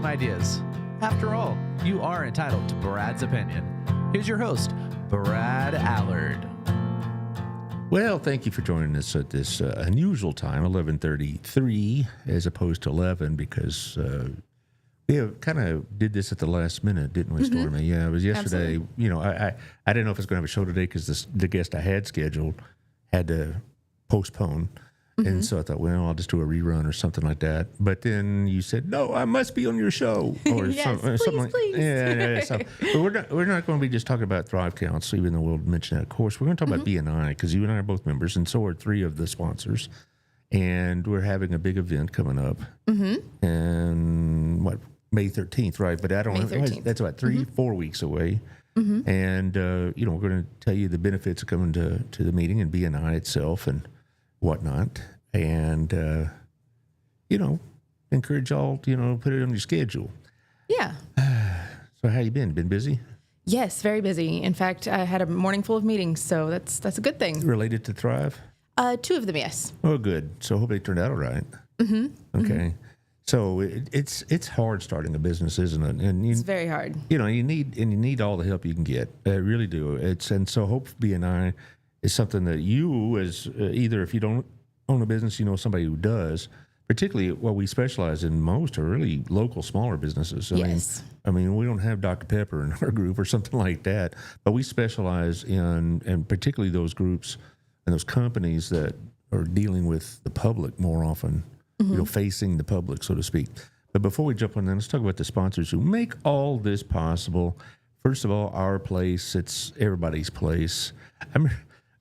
some ideas. After all, you are entitled to Brad's opinion. Here's your host, Brad Allard. Well, thank you for joining us at this unusual time, 11:33, as opposed to 11, because we kind of did this at the last minute, didn't we, Stormy? Yeah, it was yesterday. Absolutely. You know, I didn't know if I was going to have a show today because the guest I had scheduled had to postpone. And so I thought, well, I'll just do a rerun or something like that. But then you said, no, I must be on your show. Or Yes, something like please. Yeah. So, but we're not going to be just talking about Thrive Counts, even though we'll mention that, of course. We're going to talk about BNI because you and I are both members, and so are three of the sponsors. And we're having a big event coming up. And May 13th, right? But I don't know. 13th. That's about 4 weeks away. And, we're going to tell you the benefits of coming to the meeting and BNI itself and whatnot, and encourage y'all to put it on your schedule. Yeah. So how you been busy Yes, very busy. In fact, I had a morning full of meetings, so that's a good thing. related to Thrive? Two of them, yes. Oh, good. So hope they turned out all right. Okay. So it's hard starting a business, isn't it? And It's very hard. you need all the help you can get. I really do. And so Hope BNI is something that you, as either if you don't own a business, somebody who does. Particularly, what we specialize in most are really local, smaller businesses. Yes. I mean, we don't have Dr. Pepper in our group or something like that, but we specialize in, and particularly those groups and those companies that are dealing with the public more often, facing the public, so to speak. But before we jump on that, let's talk about the sponsors who make all this possible. First of all, our place, it's everybody's place. I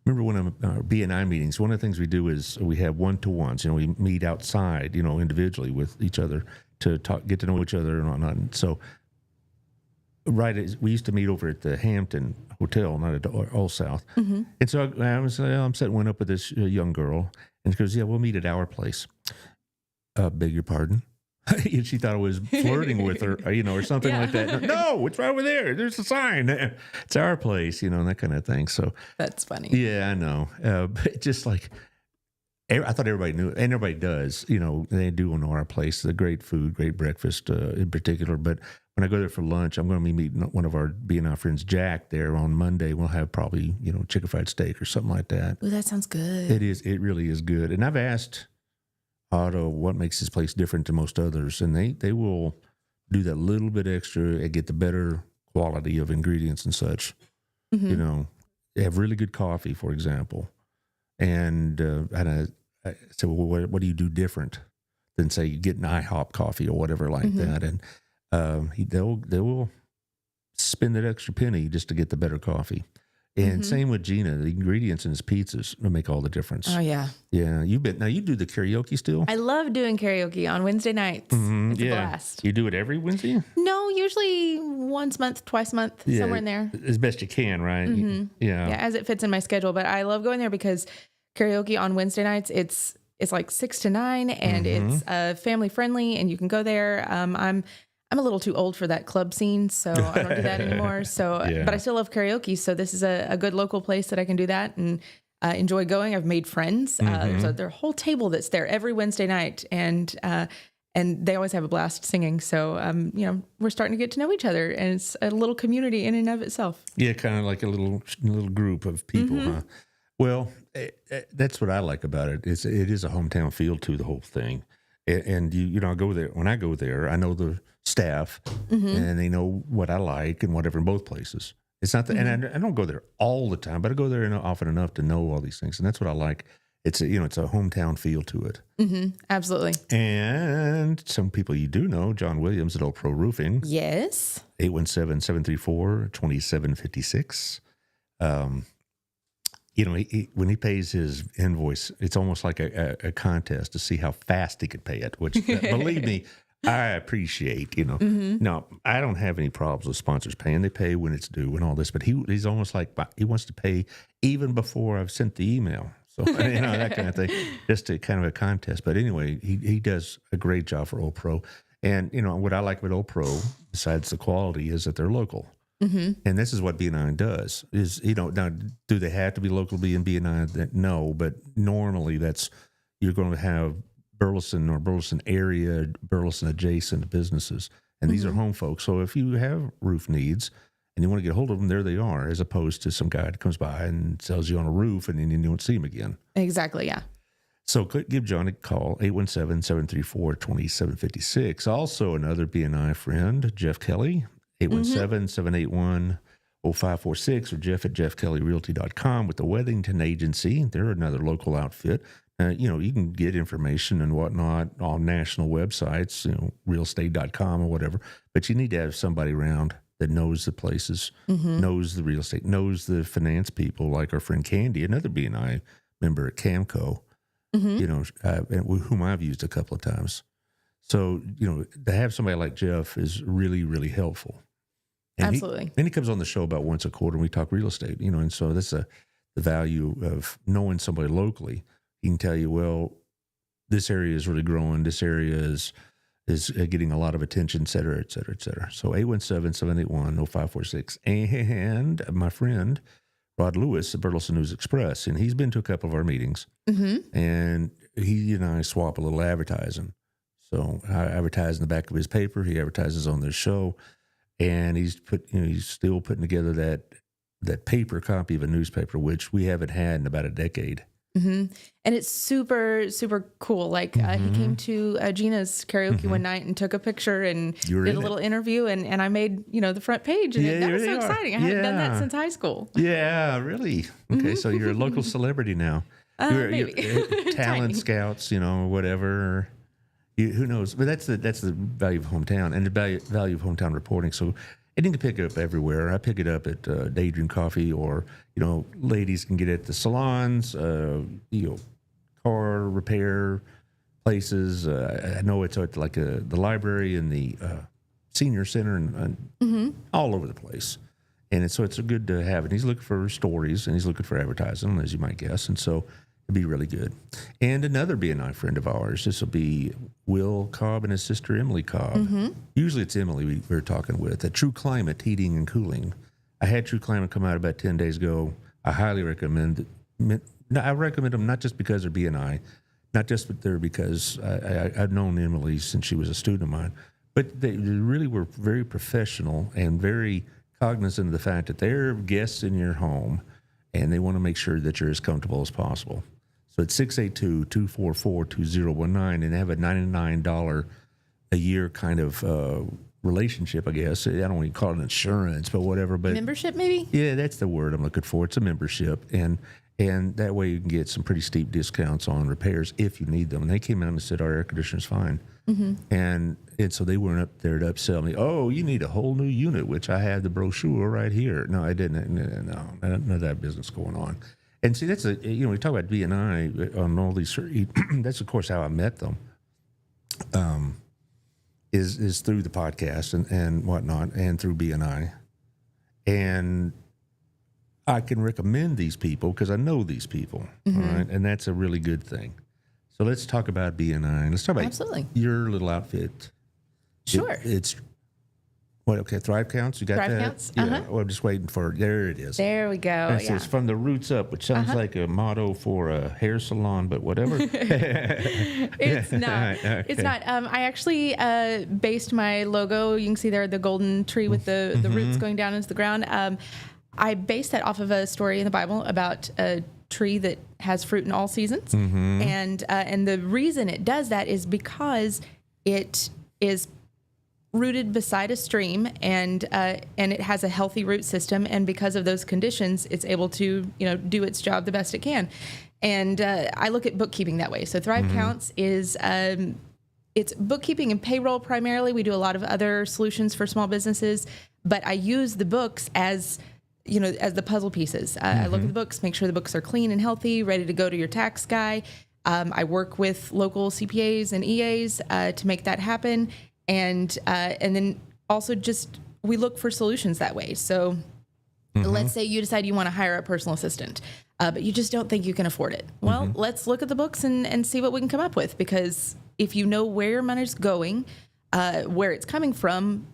remember one of our BNI meetings, one of the things we do is we have one-to-ones. We meet outside, individually with each other to get to know each other and whatnot. And so, we used to meet over at the Hampton Hotel, not at Old South. And so I'm setting one up with this young girl, and she goes, "Yeah, we'll meet at our place." Beg your pardon? And she thought I was flirting with her, or something like that. No, it's right over there. There's a sign. It's our place, and that kind of thing. So That's funny. yeah, I know. But just like, I thought everybody knew, and everybody does. They do know our place. The great food, great breakfast in particular. But when I go there for lunch, I'm going to be meeting one of our BNI friends, Jack, there on Monday. We'll have probably chicken fried steak or something like that. Oh, that sounds good. It is. It really is good. And I've asked Otto what makes this place different than most others, and they will do that little bit extra and get the better quality of ingredients and such. They have really good coffee, for example, and I said, well, what do you do different than say you get an IHOP coffee or whatever like that? And they will spend that extra penny just to get the better coffee. And same with Gina. The ingredients in his pizzas will make all the difference. Oh, yeah. Yeah, now you do the karaoke still? I love doing karaoke on Wednesday nights. It's a blast. You do it every Wednesday? No, usually once a month, twice a month, somewhere in there. As best you can, right? Yeah, as it fits in my schedule. But I love going there because karaoke on Wednesday nights, it's like 6 to 9, and it's family friendly, and you can go there. I'm a little too old for that club scene, so I don't do that anymore. So, but I still love karaoke. So this is a good local place that I can do that and enjoy going. I've made friends. There's a whole table that's there every Wednesday night, and they always have a blast singing. So, we're starting to get to know each other, and it's a little community in and of itself. Yeah, kind of like a little group of people, huh? Well, that's what I like about it. It is a hometown feel to the whole thing. And I go there. When I go there, I know the staff, and they know what I like and whatever in both places. It's not that, and I don't go there all the time, but I go there often enough to know all these things, and that's what I like. It's a hometown feel to it. Absolutely. And some people you do know, John Williams at Old Pro Roofing. Yes. 817-734-2756. When he pays his invoice, it's almost like a contest to see how fast he could pay it, which, believe me, I appreciate. No, I don't have any problems with sponsors paying. They pay when it's due and all this, but he's almost like he wants to pay even before I've sent the email. So, that kind of thing, just to kind of a contest. But anyway, he does a great job for Old Pro. And, what I like with Old Pro, besides the quality, is that they're local. And this is what BNI does is, now, do they have to be local to be in BNI? No, but normally you're going to have Burleson or Burleson area, Burleson adjacent businesses. And these are home folks. So if you have roof needs and you want to get a hold of them, there they are, as opposed to some guy that comes by and sells you on a roof and then you don't see him again. Exactly. Yeah. So give John a call, 817-734-2756. Also, another BNI friend, Jeff Kelly, 817-781-0546, or Jeff at jeffkellyrealty.com with the Weathington Agency. They're another local outfit. You can get information and whatnot on national websites, realestate.com or whatever, but you need to have somebody around that knows the places, knows the real estate, knows the finance people, like our friend Candy, another BNI member at Camco, whom I've used a couple of times. So, to have somebody like Jeff is really, really helpful. And Absolutely. He comes on the show about once a quarter and we talk real estate, and so that's the value of knowing somebody locally. He can tell you, well, this area is really growing. This area is getting a lot of attention, et cetera, et cetera, et cetera. So 817-781-0546. And my friend, Rod Lewis, the Burleson News Express, and he's been to a couple of our meetings, and he and I swap a little advertising. So I advertise in the back of his paper. He advertises on this show, and he's still putting together that paper copy of a newspaper, which we haven't had in about a decade. And it's super, super cool. Like he came to Gina's karaoke one night and took a picture and did a little interview, and I made, the front page. And that was so exciting. I haven't done that since high school. Yeah, really. Okay, so you're a local celebrity now. Maybe. You're talent scouts, whatever. Who knows? But that's the value of hometown and the value of hometown reporting. So I didn't pick it up everywhere. I pick it up at Daydream Coffee, or ladies can get it at the salons, car repair places. I know it's at like the library and the senior center and all over the place. And so it's a good to have it. He's looking for stories and he's looking for advertising, as you might guess. And so it'd be really good. And another BNI friend of ours, this will be Will Cobb and his sister Emily Cobb. Usually it's Emily we're talking with at True Climate Heating and Cooling. I had True Climate come out about 10 days ago. I highly recommend it. I recommend them not just because they're BNI, not just there because I've known Emily since she was a student of mine, but they really were very professional and very cognizant of the fact that they're guests in your home and they want to make sure that you're as comfortable as possible. So it's 682-244-2019, and they have a $99 a year kind of relationship, I guess. I don't want to call it insurance, but whatever. But membership, maybe? Yeah, that's the word I'm looking for. It's a membership, and that way you can get some pretty steep discounts on repairs if you need them. And they came out and said, our air conditioner's fine. And so they weren't up there to upsell me. Oh, you need a whole new unit, which I have the brochure right here. No, I didn't. No, none of that business going on. And see, that's we talk about BNI on all these. That's of course how I met them. Is through the podcast and whatnot, and through BNI, and I can recommend these people because I know these people, all right, and that's a really good thing. So let's talk about BNI. Let's talk about your little outfit. Sure. It's what? Okay, Thrive Counts. You got Thrive that? Counts? Yeah. Well, I'm just waiting for. There it is. There we go. It says from the roots up, which sounds like a motto for a hair salon, but whatever. It's not. Okay. It's not. I actually based my logo. You can see there the golden tree with the roots going down into the ground. I based that off of a story in the Bible about a tree that has fruit in all seasons, and the reason it does that is because it is rooted beside a stream, and it has a healthy root system, and because of those conditions, it's able to do its job the best it can. And I look at bookkeeping that way. So Thrive Counts is it's bookkeeping and payroll primarily. We do a lot of other solutions for small businesses, but I use the books as as the puzzle pieces. I look at the books, make sure the books are clean and healthy, ready to go to your tax guy. I work with local CPAs and EAs to make that happen. And then also just we look for solutions that way. So let's say you decide you want to hire a personal assistant, but you just don't think you can afford it. Well, let's look at the books and see what we can come up with, because if you know where your money's going, where it's coming from,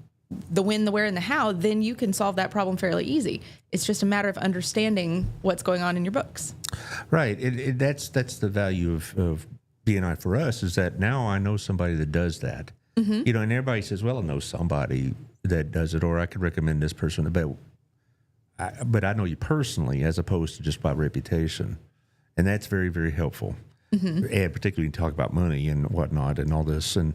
the when, the where, and the how, then you can solve that problem fairly easy. It's just a matter of understanding what's going on in your books. Right. That's the value of BNI for us, is that now I know somebody that does that. You know, and everybody says, well, I know somebody that does it, or I could recommend this person. But I know you personally as opposed to just by reputation. And that's very, very helpful. And particularly when you talk about money and whatnot and all this. And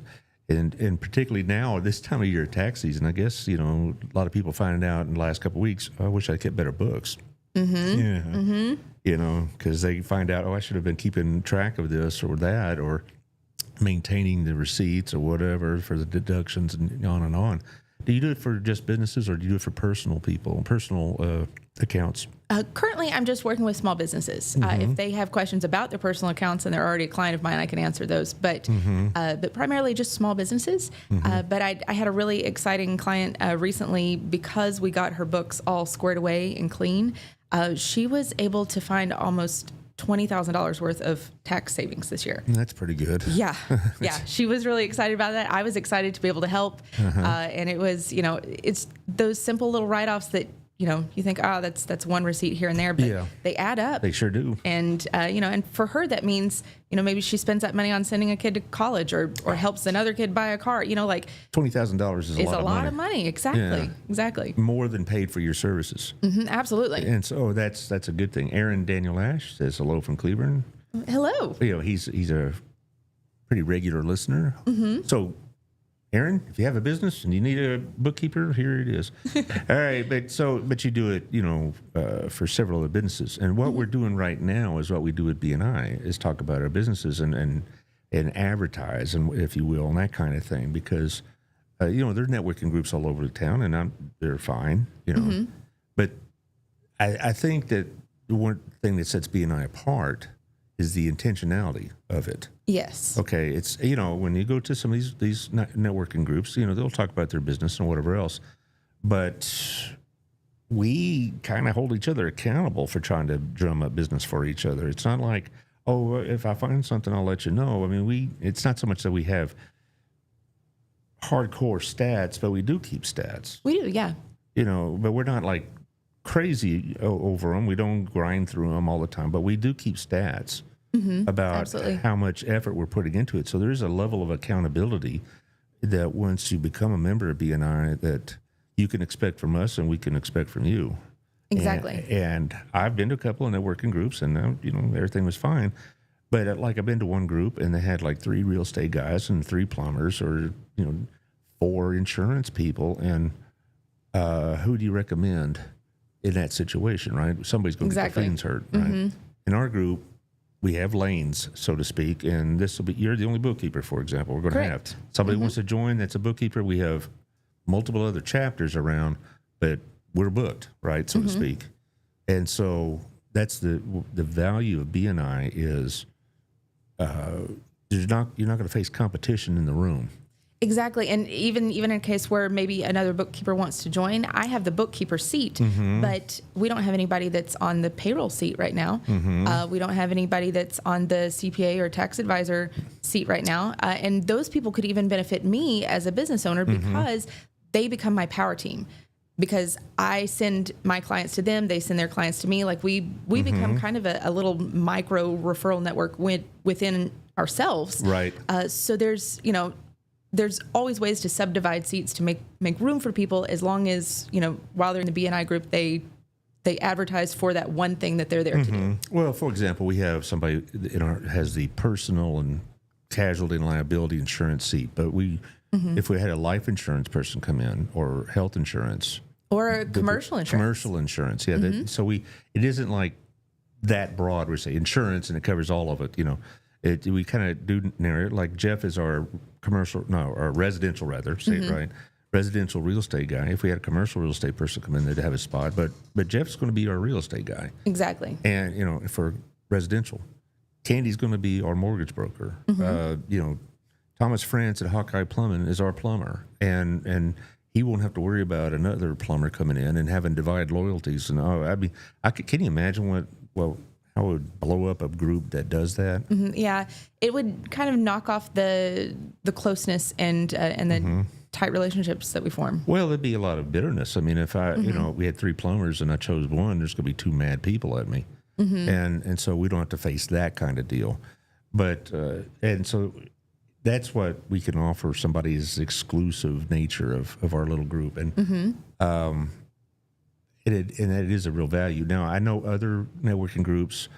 particularly now, this time of year, tax season, I guess, you know, a lot of people finding out in the last couple of weeks, I wish I kept better books. You know, because they find out, I should have been keeping track of this or that, or maintaining the receipts or whatever for the deductions and on and on. Do you do it for just businesses, or do you do it for personal people, personal accounts? Currently, I'm just working with small businesses. If they have questions about their personal accounts and they're already a client of mine, I can answer those. But primarily just small businesses. But I had a really exciting client recently because we got her books all squared away and clean. She was able to find almost $20,000 worth of tax savings this year. That's pretty good. Yeah. She was really excited about that. I was excited to be able to help. And it was, you know, it's those simple little write-offs that, you know, you think, that's one receipt here and there, but they add up. They sure do. And, you know, and for her, that means, you know, maybe she spends that money on sending a kid to college or helps another kid buy a car, you know, like $20,000 is a lot of money. Exactly. More than paid for your services. Absolutely. And so that's a good thing. Aaron Daniel Ash says hello from Cleveland. Hello. You know, he's a pretty regular listener. So, Aaron, if you have a business and you need a bookkeeper, here it is. All right, but you do it, you know, for several other businesses. And what we're doing right now is what we do at BNI is talk about our businesses and advertise, and if you will, and that kind of thing. Because you know, there are networking groups all over the town, and they're fine, you know. But I think that the one thing that sets BNI apart is the intentionality of it. Yes. Okay, it's, you know, when you go to some of these networking groups, you know, they'll talk about their business and whatever else, but we kind of hold each other accountable for trying to drum up business for each other. It's not like, oh, if I find something, I'll let you know. I mean, it's not so much that we have hardcore stats, but we do keep stats. We do, yeah. You know, but we're not like crazy over them. We don't grind through them all the time, but we do keep stats about Absolutely. how much effort we're putting into it. So there is a level of accountability that once you become a member of BNI that you can expect from us and we can expect from you. Exactly. And I've been to a couple of networking groups and, you know, everything was fine. But like I've been to one group and they had like 3 real estate guys and 3 plumbers or, you know, 4 insurance people. And who do you recommend in that situation, right? Somebody's going to get their feelings hurt, right? In our group, we have lanes, so to speak, and this will be, you're the only bookkeeper, for example, we're going to have. Somebody wants to join that's a bookkeeper. We have multiple other chapters around, but we're booked, right, so to speak. And so that's the value of BNI is you're not going to face competition in the room. Exactly. And even in a case where maybe another bookkeeper wants to join, I have the bookkeeper seat, but we don't have anybody that's on the payroll seat right now. We don't have anybody that's on the CPA or tax advisor seat right now. And those people could even benefit me as a business owner because they become my power team. Because I send my clients to them, they send their clients to me. Like we become kind of a little micro referral network within ourselves. Right. So there's, you know, there's always ways to subdivide seats to make room for people as long as, you know, while they're in the BNI group, they advertise for that one thing that they're there to do. Well, for example, we have somebody has the personal and casualty and liability insurance seat, but if we had a life insurance person come in or health insurance or commercial insurance, yeah. So it isn't like that broad. We say insurance and it covers all of it. You know, we kind of do narrow it. Like Jeff is our residential rather, say it right, residential real estate guy. If we had a commercial real estate person come in, they'd have a spot. But Jeff's going to be our real estate guy. Exactly. And you know, for residential, Candy's going to be our mortgage broker. You know, Thomas France at Hawkeye Plumbing is our plumber, and he won't have to worry about another plumber coming in and having divided loyalties. And can you imagine how it would blow up a group that does that? Yeah, it would kind of knock off the closeness and the tight relationships that we form. Well, there'd be a lot of bitterness. I mean, if you know, we had 3 plumbers and I chose one, there's going to be 2 mad people at me, and so we don't have to face that kind of deal. But and so that's what we can offer somebody's exclusive nature of our little group. And, it is a real value. Now, I know other networking groups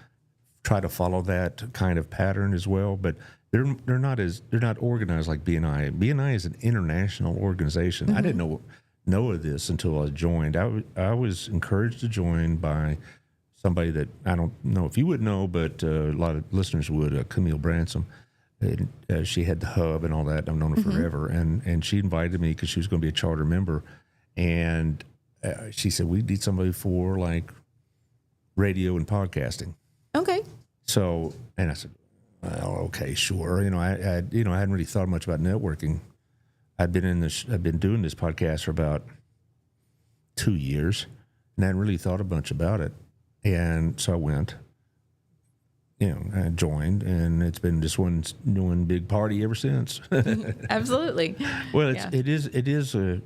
try to follow that kind of pattern as well, but they're not organized like BNI. BNI is an international organization. I didn't know of this until I joined. I was encouraged to join by somebody that I don't know if you would know, but a lot of listeners would, Camille Bransom. And, she had the hub and all that. I've known her forever. And she invited me because she was going to be a charter member. And she said, we need somebody for like radio and podcasting. Okay. So, and I said, well, okay, sure. I hadn't really thought much about networking. I've been doing this podcast for about 2 years, and I hadn't really thought a bunch about it. And so I went, I joined, and it's been just one big party ever since. Absolutely. Well, it is a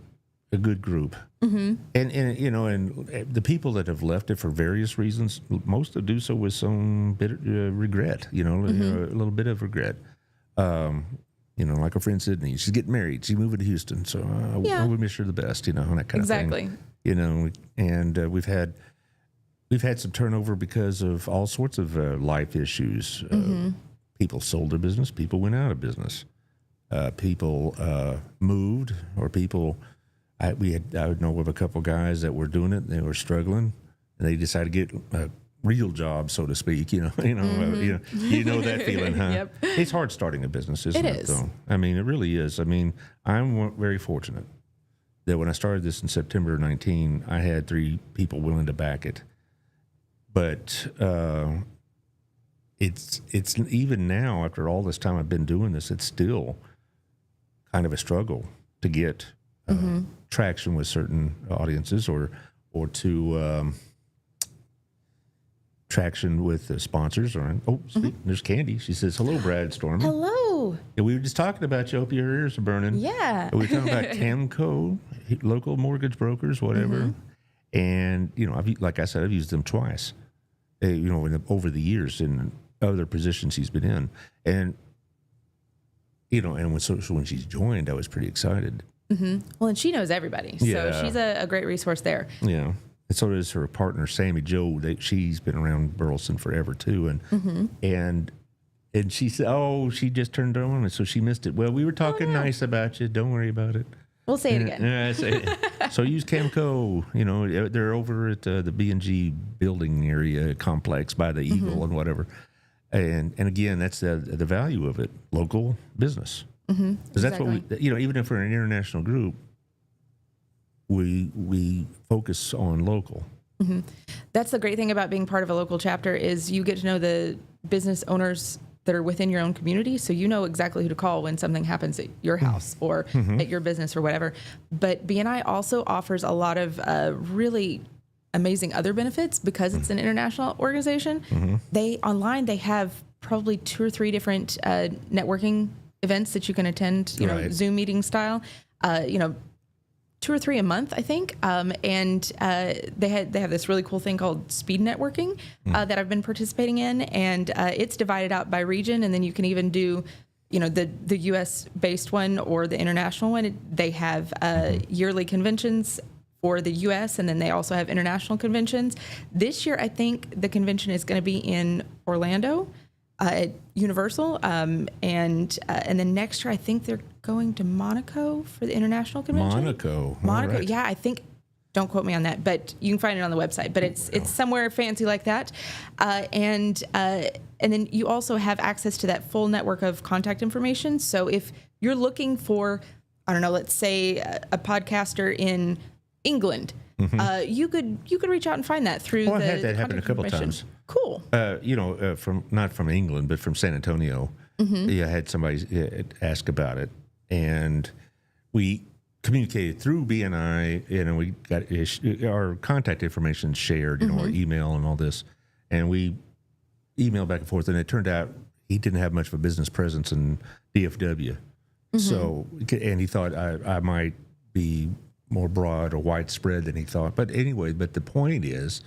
good group, and the people that have left it for various reasons, most of do so with some bit of regret. A little bit of regret. Like our friend Sydney, she's getting married. She's moving to Houston, so I would wish her the best. And that kind of thing. Exactly. And we've had some turnover because of all sorts of life issues. People sold their business. People went out of business. People moved, or people. I would know of a couple guys that were doing it. They were struggling, and they decided to get a real job, so to speak. You know that feeling, huh? Yep. It's hard starting a business, isn't it? It is. Though? I mean, it really is. I mean, I'm very fortunate that when I started this in September 19, I had 3 people willing to back it. But it's even now, after all this time I've been doing this, it's still kind of a struggle to get traction with certain audiences, or to traction with sponsors. Or there's Candy. She says, "Hello, Brad, Stormy." Hello. And we were just talking about you. Hope your ears are burning. Yeah. We were talking about Camco, local mortgage brokers, whatever. And like I said, I've used them twice. Over the years in other positions he's been in, and when she's joined, I was pretty excited. Well, and she knows everybody, so she's a great resource there. Yeah, and so does her partner Sammy Jo. She's been around Burleson forever too, and she said, "Oh, she just turned on it, so she missed it." Well, we were talking nice about you. Don't worry about it. We'll say it again. Yeah, say it. So use Camco. They're over at the B&G building area complex by the Eagle and whatever. And again, that's the value of it. Local business. Because that's what we, even if we're an international group, we focus on local. That's the great thing about being part of a local chapter is you get to know the business owners that are within your own community, so you know exactly who to call when something happens at your house or at your business or whatever. But BNI also offers a lot of really amazing other benefits because it's an international organization. They have probably 2 or 3 different networking events that you can attend, Zoom meeting style, 2 or 3 a month, I think. And they have this really cool thing called speed networking that I've been participating in. And it's divided out by region. And then you can even do, the U.S. based one or the international one. They have yearly conventions for the U.S. and then they also have international conventions. This year, I think the convention is going to be in Orlando. At Universal, and then next year I think they're going to Monaco for the international convention. Monaco, right. Yeah, I think. Don't quote me on that, but you can find it on the website. But it's somewhere fancy like that, and then you also have access to that full network of contact information. So if you're looking for, I don't know, let's say a podcaster in England, you could reach out and find that through. I've had that happen a couple times. Cool. From not from England, but from San Antonio. I had somebody ask about it, and we communicated through BNI. We got our contact information shared, our email and all this, and we emailed back and forth. And it turned out he didn't have much of a business presence in DFW, so and he thought I might be more broad or widespread than he thought. But anyway, the point is,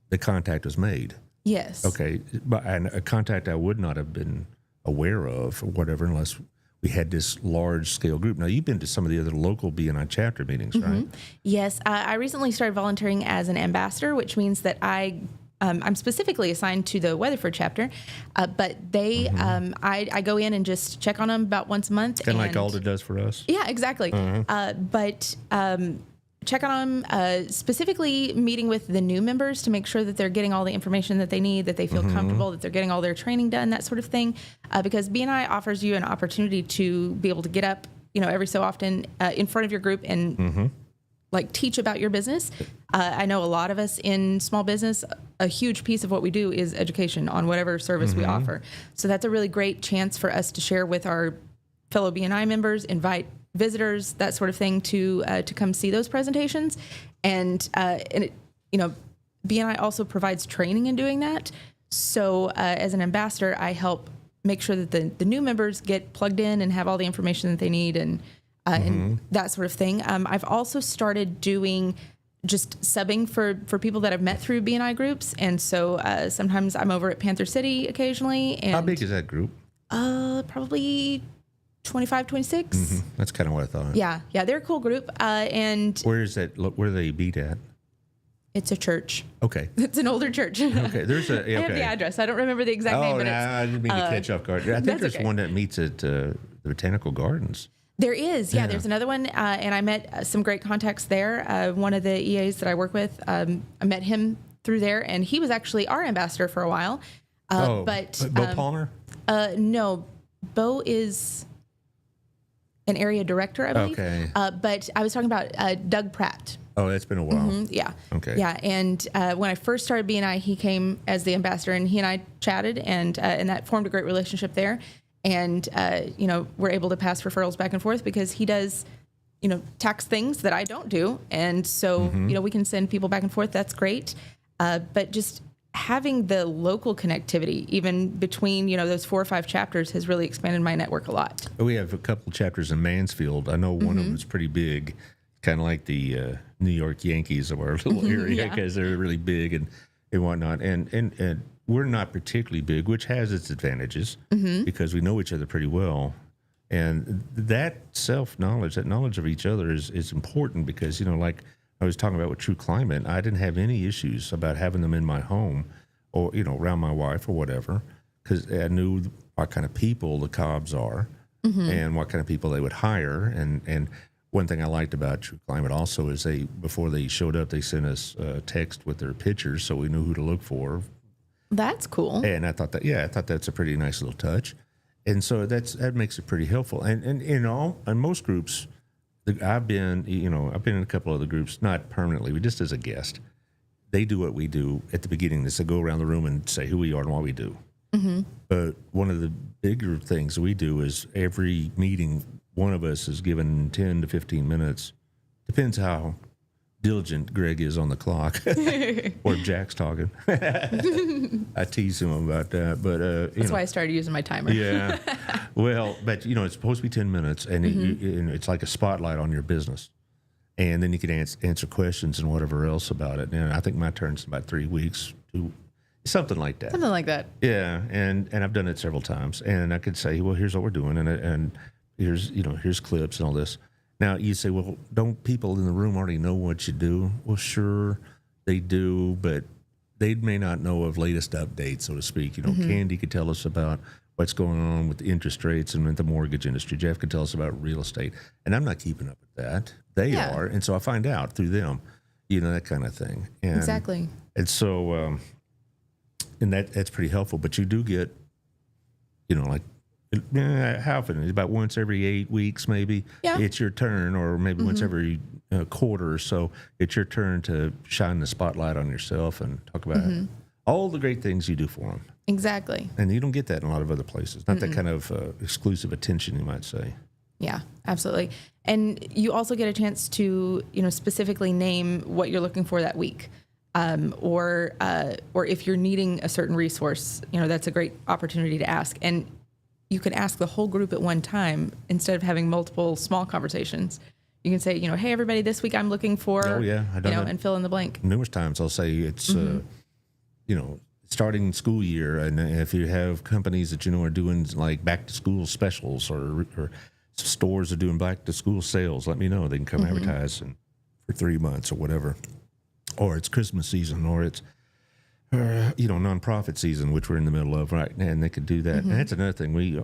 the contact was made. Yes. Okay, and a contact I would not have been aware of or whatever unless we had this large scale group. Now, you've been to some of the other local BNI chapter meetings, right? Yes, I recently started volunteering as an ambassador, which means that I'm specifically assigned to the Weatherford chapter, but they I go in and just check on them about once a month. Kind of like Allard does for us. Yeah, exactly. But check on them, specifically meeting with the new members to make sure that they're getting all the information that they need, that they feel comfortable, that they're getting all their training done, that sort of thing. Because BNI offers you an opportunity to be able to get up, every so often in front of your group and like teach about your business. I know a lot of us in small business, a huge piece of what we do is education on whatever service we offer. So that's a really great chance for us to share with our fellow BNI members, invite visitors, that sort of thing, to come see those presentations, and BNI also provides training in doing that. So as an ambassador, I help make sure that the new members get plugged in and have all the information that they need, and that sort of thing. I've also started doing just subbing for people that I've met through BNI groups, and so sometimes I'm over at Panther City occasionally. And how big is that group? Probably 25, 26. That's kind of what I thought. Yeah, they're a cool group. And where is that? Where do they meet at? It's a church. Okay. It's an older church. Okay. There's a. Okay. I have the address. I don't remember the exact name, but I didn't mean to catch off guard. I think there's one that meets at the Botanical Gardens. There is. Yeah, there's another one. And I met some great contacts there. One of the EAs that I work with, I met him through there, and he was actually our ambassador for a while. But Bo Palmer? No, Bo is an area director, I believe. Okay. But I was talking about Doug Pratt. Oh, that's been a while. Yeah. Okay. Yeah, and when I first started BNI, he came as the ambassador, and he and I chatted, and that formed a great relationship there. And we're able to pass referrals back and forth because he does, tax things that I don't do, and so we can send people back and forth. That's great. But just having the local connectivity, even between those 4 or 5 chapters, has really expanded my network a lot. We have a couple chapters in Mansfield. I know one of them is pretty big, kind of like the New York Yankees of our little area, because they're really big and whatnot. And we're not particularly big, which has its advantages because we know each other pretty well. And that self-knowledge, that knowledge of each other is important because, like I was talking about with True Climate, I didn't have any issues about having them in my home or, around my wife or whatever, because I knew what kind of people the Cobbs are and what kind of people they would hire. And one thing I liked about True Climate also is before they showed up, they sent us a text with their pictures so we knew who to look for. That's cool. And I thought that's a pretty nice little touch. And so that makes it pretty helpful. And in most groups, I've been in a couple other groups, not permanently, but just as a guest. They do what we do at the beginning. They go around the room and say who we are and what we do. But one of the bigger things we do is every meeting, one of us is given 10 to 15 minutes. Depends how diligent Greg is on the clock, or if Jack's talking. I tease him about that, but that's why I started using my timer. Yeah, well, but it's supposed to be 10 minutes, and it's like a spotlight on your business, and then you can answer questions and whatever else about it. And I think my turn's about 3 weeks, something like that. Something like that. Yeah, and I've done it several times, and I could say, well, here's what we're doing, and here's clips and all this. Now, you say, well, don't people in the room already know what you do? Well, sure, they do, but they may not know of latest updates, so to speak. Candy could tell us about what's going on with the interest rates and with the mortgage industry. Jeff could tell us about real estate. And I'm not keeping up with that. They are. And so I find out through them, that kind of thing. And, exactly. And so, and that's pretty helpful. But you do get, like, how often? About once every 8 weeks, maybe. Yeah. It's your turn, or maybe once every quarter or so. It's your turn to shine the spotlight on yourself and talk about all the great things you do for them. Exactly. And you don't get that in a lot of other places. Not that kind of exclusive attention, you might say. Yeah, absolutely. And you also get a chance to, specifically name what you're looking for that week. Or if you're needing a certain resource, that's a great opportunity to ask. And you can ask the whole group at one time instead of having multiple small conversations. You can say, hey, everybody, this week I'm looking for, I've done that and fill in the blank. Numerous times I'll say it's, starting school year, and if you have companies that are doing like back to school specials, or stores are doing back to school sales, let me know. They can come advertise for 3 months or whatever, or it's Christmas season, or it's nonprofit season, which we're in the middle of right now, and they could do that. And that's another thing. We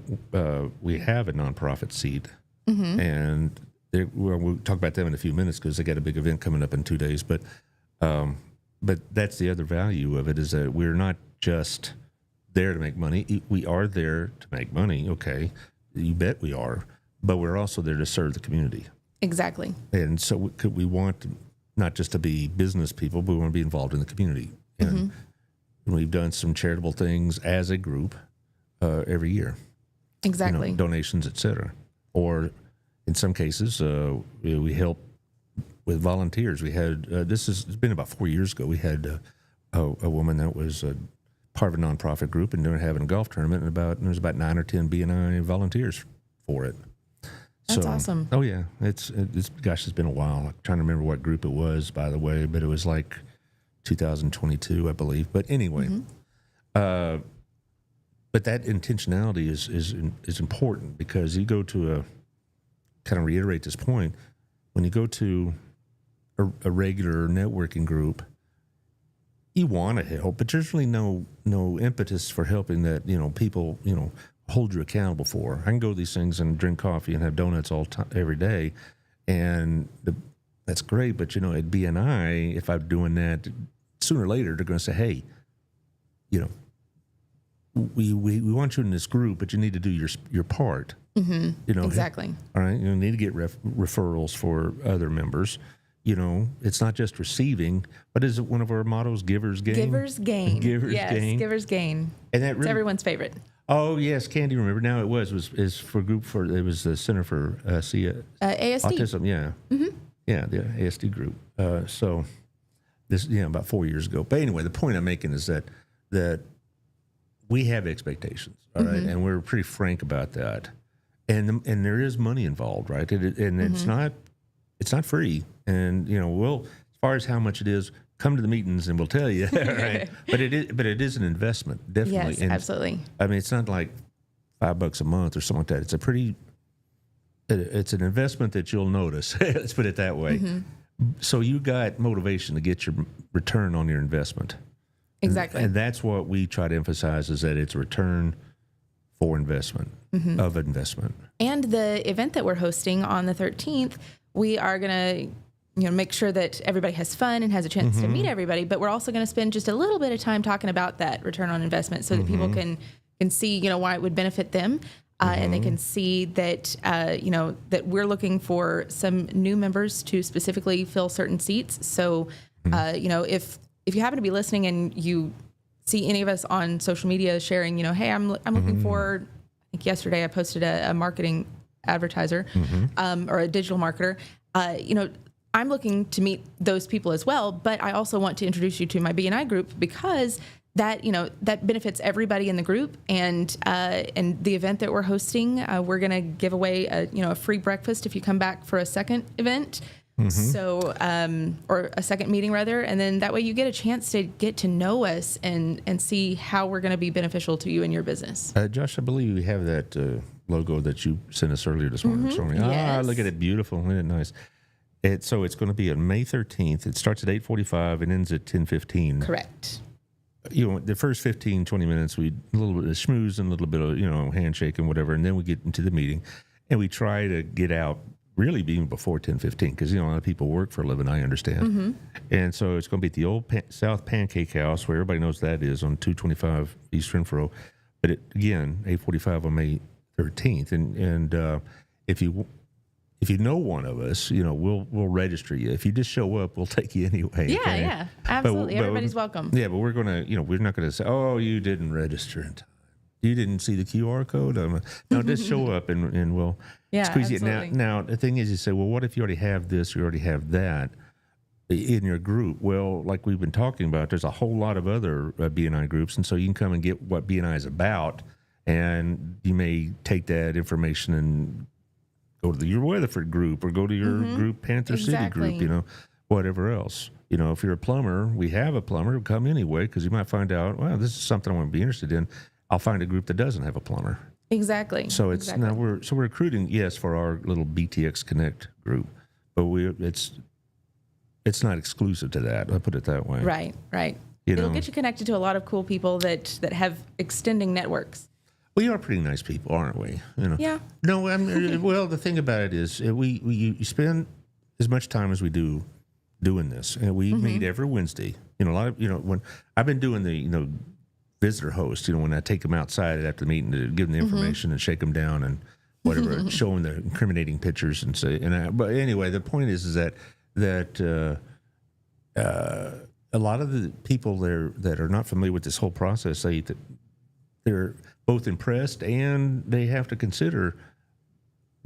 have a nonprofit seat, and we'll talk about them in a few minutes because they got a big event coming up in 2 days. But that's the other value of it, is that we're not just there to make money. We are there to make money. Okay, you bet we are, but we're also there to serve the community. Exactly. And so we want not just to be business people, but we want to be involved in the community. And we've done some charitable things as a group every year. Exactly. Donations, etc. Or in some cases, we help with volunteers. We had it's been about 4 years ago. We had a woman that was part of a nonprofit group, and they were having a golf tournament, and there was about 9 or 10 BNI volunteers for it. That's awesome. Oh yeah, it's been a while. I'm trying to remember what group it was, by the way, but it was like 2022, I believe. But anyway, but that intentionality is important, because you go to kind of reiterate this point, when you go to a regular networking group, you want to help, but there's really no impetus for helping that people hold you accountable for. I can go to these things and drink coffee and have donuts every day, and that's great. But at BNI, if I'm doing that, sooner or later they're going to say, "Hey, we want you in this group, but you need to do your part." Exactly. All right, you need to get referrals for other members. It's not just receiving, but is it one of our mottos? Givers gain. Givers gain. Gain. Givers gain. And that It's everyone's favorite. Oh yes, Candy. Remember now? It was for group it was the Center for ASD. Autism. Yeah, yeah, the ASD group. So this about 4 years ago. But anyway, the point I'm making is that we have expectations, all right, and we're pretty frank about that, and there is money involved, right? It's not free, and we'll, as far as how much it is, come to the meetings and we'll tell you, right? But it is an investment, definitely. Yes, and absolutely. I mean, it's not like $5 a month or something like that. It's an investment that you'll notice. Let's put it that way. So you got motivation to get your return on your investment. Exactly. And that's what we try to emphasize, is that it's a return for investment, of investment. And the event that we're hosting on the 13th, we are going to make sure that everybody has fun and has a chance to meet everybody, but we're also going to spend just a little bit of time talking about that return on investment, so that people can see, why it would benefit them. And they can see that, that we're looking for some new members to specifically fill certain seats. So, if you happen to be listening and you see any of us on social media sharing, hey, I'm looking for, I think yesterday I posted a marketing advertiser, or a digital marketer, I'm looking to meet those people as well, but I also want to introduce you to my BNI group, because that that benefits everybody in the group. And the event that we're hosting, we're going to give away a free breakfast if you come back for a second event. So or a second meeting rather, and then that way you get a chance to get to know us and see how we're going to be beneficial to you and your business. Josh, I believe we have that logo that you sent us earlier this morning. Stormy. Yes. Look at it, beautiful. Isn't it nice? So it's going to be on May 13th. It starts at 8:45 and ends at 10:15. Correct. The first 15, 20 minutes, we a little bit of schmooze and a little bit of, handshake and whatever. And then we get into the meeting, and we try to get out really even before 10:15, because, a lot of people work for a living, I understand. And so it's going to be at the old South Pancake House, where everybody knows that is, on 225 East Renfro. But again, 8:45 on May 13th. And if you know one of us, we'll register you. If you just show up, we'll take you anyway. Yeah, okay? yeah, absolutely. But Everybody's welcome. Yeah, but we're gonna, we're not gonna say, "Oh, you didn't register in time. You didn't see the QR code." No, just show up and we'll squeeze it. Now the thing is, you say, "Well, what if you already have this? You already have that in your group?" Well, like we've been talking about, there's a whole lot of other BNI groups, and so you can come and get what BNI is about, and you may take that information and go to your Weatherford group, or go to your group Panther City group, whatever else. You know, if you're a plumber, we have a plumber, come anyway, because you might find out, well, this is something I want to be interested in. I'll find a group that doesn't have a plumber. Exactly. So it's now we're recruiting, yes, for our little BTX Connect group, but it's not exclusive to that. I'll put it that way. Right. It'll get you connected to a lot of cool people that have extending networks. We are pretty nice people, aren't we? You know. Yeah. No, I mean, well, the thing about it is, you spend as much time as we do doing this, and we meet every Wednesday. You know, a lot of when I've been doing the visitor host. You know, when I take them outside after the meeting to give them the information and shake them down and whatever, show them the incriminating pictures and say. But anyway, the point is that a lot of the people there that are not familiar with this whole process say that they're both impressed and they have to consider,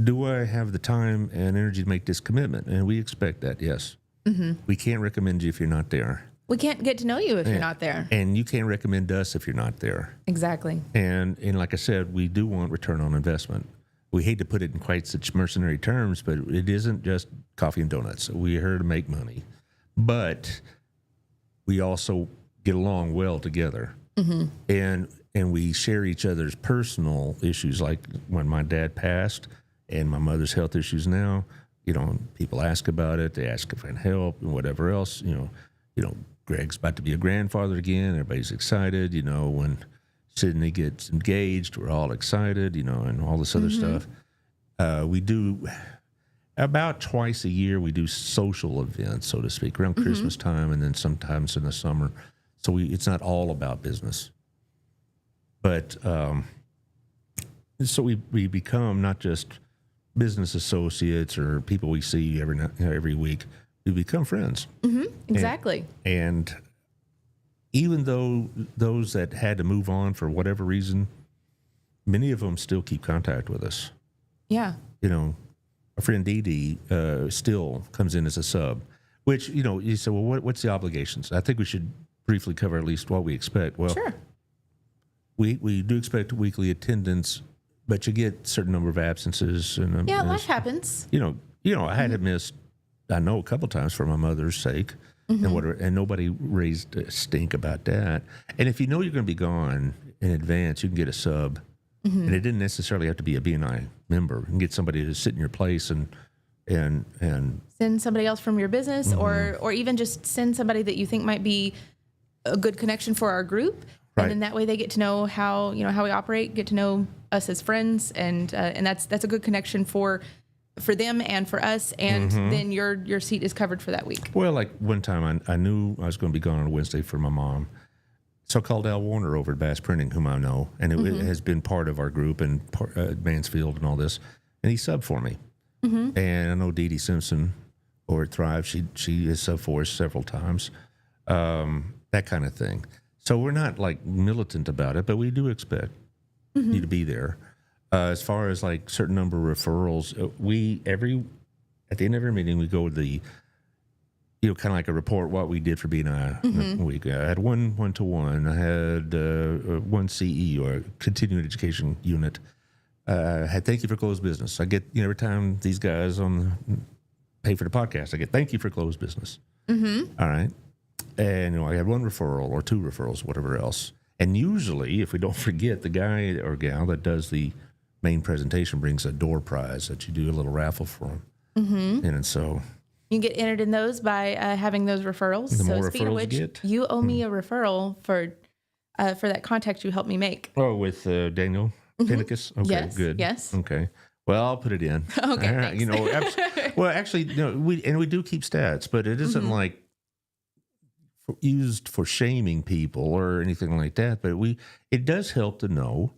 do I have the time and energy to make this commitment? And we expect that, yes. We can't recommend you if you're not there. We can't get to know you if you're not there. And you can't recommend us if you're not there. Exactly. And like I said, we do want return on investment. We hate to put it in quite such mercenary terms, but it isn't just coffee and donuts. We're here to make money. But we also get along well together. And we share each other's personal issues, like when my dad passed and my mother's health issues now. You know, people ask about it. They ask if I can help and whatever else. You know, Greg's about to be a grandfather again. Everybody's excited. You know, when Sydney gets engaged, we're all excited. You know, and all this other stuff. We do about twice a year. We do social events, so to speak, around Christmas time, and then sometimes in the summer. So it's not all about business, but so we become not just business associates or people we see every week. We become friends. Exactly. And even though those that had to move on for whatever reason, many of them still keep contact with us. Yeah. You know, our friend Dee Dee still comes in as a sub, which, you say, well, what's the obligations? I think we should briefly cover at least what we expect. Well, sure. We do expect weekly attendance, but you get a certain number of absences. And life happens. I had to miss, I know, a couple times for my mother's sake, and whatever, and nobody raised a stink about that. And if you know you're going to be gone in advance, you can get a sub, and it didn't necessarily have to be a BNI member. You can get somebody to sit in your place and send somebody else from your business, or even just send somebody that you think might be a good connection for our group. Right. And then that way they get to know how we operate, get to know us as friends, and that's a good connection for them and for us, and then your seat is covered for that week. Well, like one time I knew I was going to be gone on Wednesday for my mom, so I called Al Warner over at Bass Printing, whom I know, and it has been part of our group and Mansfield and all this, and he subbed for me. And I know Dee Dee Simpson over at Thrive, she has subbed for us several times, that kind of thing. So we're not like militant about it, but we do expect you to be there. As far as like certain number of referrals, at the end of every meeting, we go to the, kind of like a report what we did for BNI in a week. I had one one-to-one. I had one CE or continuing education unit. I had thank you for closed business. I get, every time these guys pay for the podcast, I get thank you for closed business. All right. And I had one referral or two referrals, whatever else. And usually, if we don't forget, the guy or gal that does the main presentation brings a door prize that you do a little raffle for them. And so you can get entered in those by having those referrals. The so more speaking of referrals which, you get. you owe me a referral for that contact you helped me make. Oh, with Daniel Pinnacus? Okay, Yes, good. yes. Okay. Well, I'll put it in. Okay, All right, thanks. well, actually, we do keep stats, but it isn't like used for shaming people or anything like that. But it does help to know,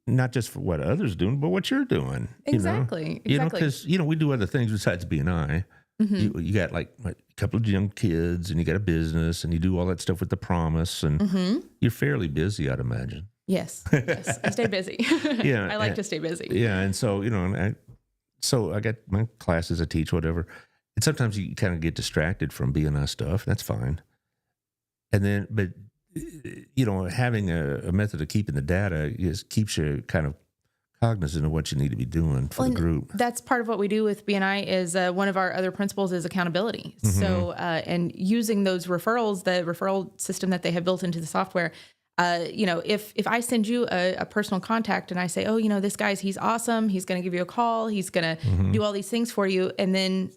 not just for what others doing, but what you're doing. Exactly. Because we do other things besides BNI. You got like a couple of young kids, and you got a business, and you do all that stuff with the promise, and you're fairly busy, I'd imagine. Yes, I stay busy. Yeah, I like to stay busy. Yeah, and so I got my classes I teach, whatever, and sometimes you kind of get distracted from BNI stuff. That's fine. And then, but having a method of keeping the data keeps you kind of cognizant of what you need to be doing for the group. That's part of what we do with BNI is one of our other principles is accountability. So, and using those referrals, the referral system that they have built into the software, if I send you a personal contact and I say, oh, this guy's, he's awesome. He's going to give you a call. He's going to do all these things for you. And then,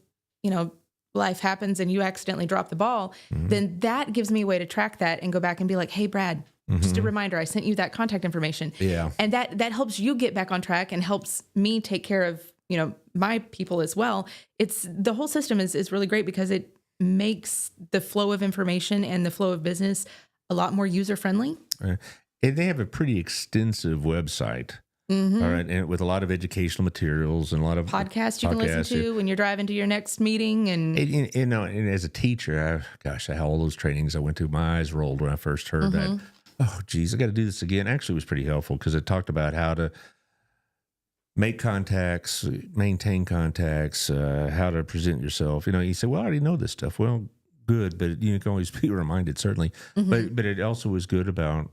life happens and you accidentally drop the ball, then that gives me a way to track that and go back and be like, hey, Brad, just a reminder, I sent you that contact information. Yeah. And that helps you get back on track and helps me take care of, my people as well. The whole system is really great because it makes the flow of information and the flow of business a lot more user-friendly. And they have a pretty extensive website. All right. And with a lot of educational materials and a lot of podcasts you can listen to when you're driving to your next meeting. And as a teacher, I had all those trainings I went to, my eyes rolled when I first heard that. Oh, geez, I got to do this again. Actually, it was pretty helpful because it talked about how to make contacts, maintain contacts, how to present yourself. You say, well, I already know this stuff. Well, good, but you can always be reminded, certainly. But it also was good about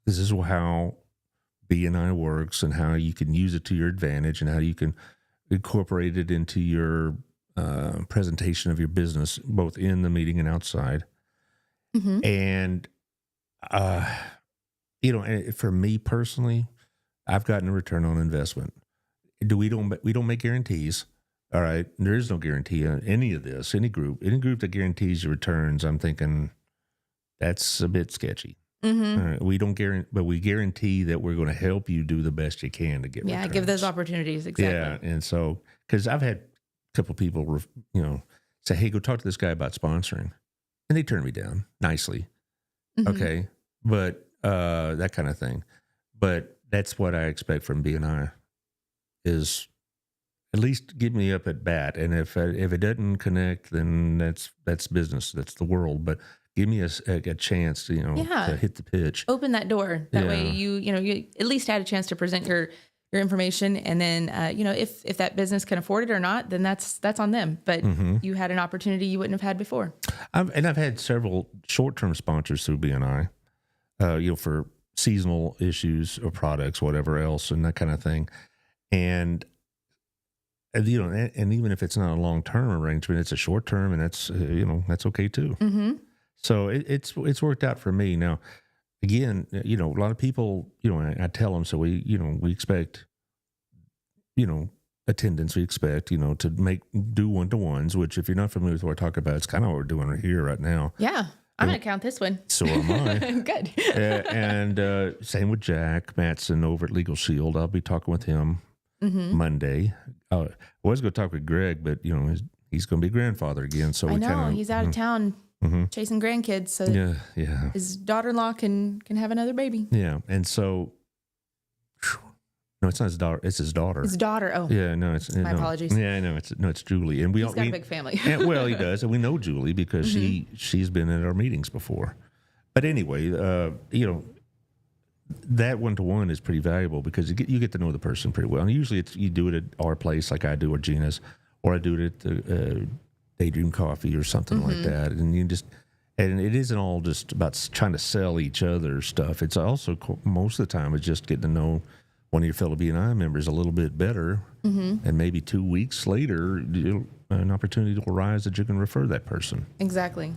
this is how BNI works and how you can use it to your advantage and how you can incorporate it into your presentation of your business, both in the meeting and outside. And, for me personally, I've gotten a return on investment. We don't make guarantees. All right. There is no guarantee on any of this, any group that guarantees you returns. I'm thinking that's a bit sketchy. We don't guarantee, but we guarantee that we're going to help you do the best you can to get returns. Give those opportunities. Exactly. Yeah. And so, because I've had a couple people, say, hey, go talk to this guy about sponsoring. And they turn me down nicely. Okay. But that kind of thing. But that's what I expect from BNI is at least give me up at bat. And if it doesn't connect, then that's business. That's the world. But give me a chance, to hit the pitch. Open that door. That way you at least had a chance to present your information. And then, if that business can afford it or not, then that's on them. But you had an opportunity you wouldn't have had before. I've had several short-term sponsors through BNI, for seasonal issues or products, whatever else, and that kind of thing. And even if it's not a long-term arrangement, it's a short-term, and that's that's okay too. So it's worked out for me. Now, again, a lot of people, I tell them, so we expect, attendance. We expect, to do one-to-ones, which if you're not familiar with what we're talking about, it's kind of what we're doing here right now. Yeah. I'm going to count this one. So am I. Good. And same with Jack Matson over at Legal Shield. I'll be talking with him Monday. I was going to talk with Greg, but, he's going to be grandfather again. So he's out of town chasing grandkids. So his daughter-in-law can have another baby. Yeah. And so, no, it's not his daughter. It's his daughter. His daughter. Oh, yeah. No, my apologies. Yeah, no, it's Julie. And he's got a big family. Well, he does, and we know Julie because she's been at our meetings before. But anyway, that one-to-one is pretty valuable because you get to know the person pretty well. And usually you do it at our place, like I do, or Gina's, or I do it at the Daydream Coffee or something like that. And and it isn't all just about trying to sell each other stuff. It's also most of the time it's just getting to know one of your fellow BNI members a little bit better, and maybe 2 weeks later, an opportunity will arise that you can refer that person. Exactly.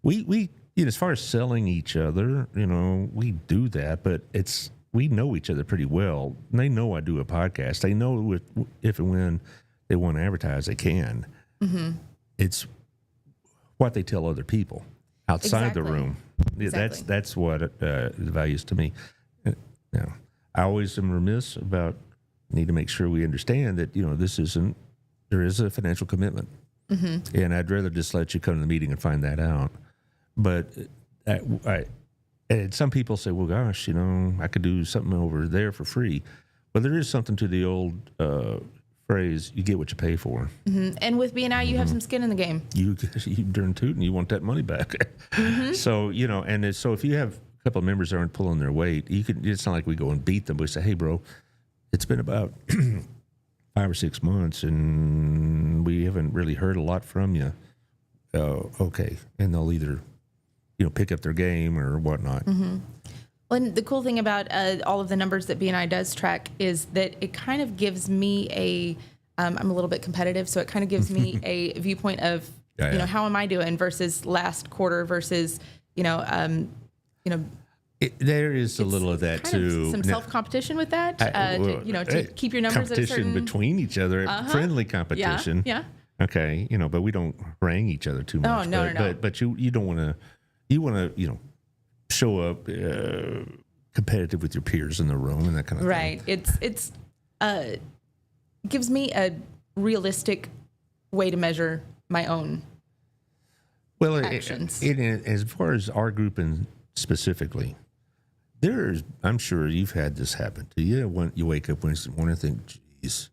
We as far as selling each other, we do that, but we know each other pretty well. And they know I do a podcast. They know if and when they want to advertise, they can. It's what they tell other people outside the room. Exactly. That's what the values to me. Now, I always am remiss about need to make sure we understand that there is a financial commitment, and I'd rather just let you come to the meeting and find that out. But and some people say, well, gosh, I could do something over there for free. Well, there is something to the old phrase, you get what you pay for. And with BNI, you have some skin in the game. You darn tootin', you want that money back. So, so if you have a couple of members that aren't pulling their weight, it's not like we go and beat them. We say, hey, bro, it's been about 5 or 6 months and we haven't really heard a lot from you. Okay. And they'll either, pick up their game or whatnot. Well, and the cool thing about all of the numbers that BNI does track is that it kind of gives me I'm a little bit competitive, so it kind of gives me a viewpoint of, how am I doing versus last quarter versus, there is a little of that too. Some self-competition with that, to keep your numbers at a certain... Competition between each other, friendly competition. Yeah. Okay, but we don't harangue each other too much. Oh, no. But you don't want to, you want to, show up competitive with your peers in the room and that kind of thing. Right. It's gives me a realistic way to measure my own actions. As far as our group and specifically, I'm sure you've had this happen to you. When you wake up Wednesday morning and think, geez,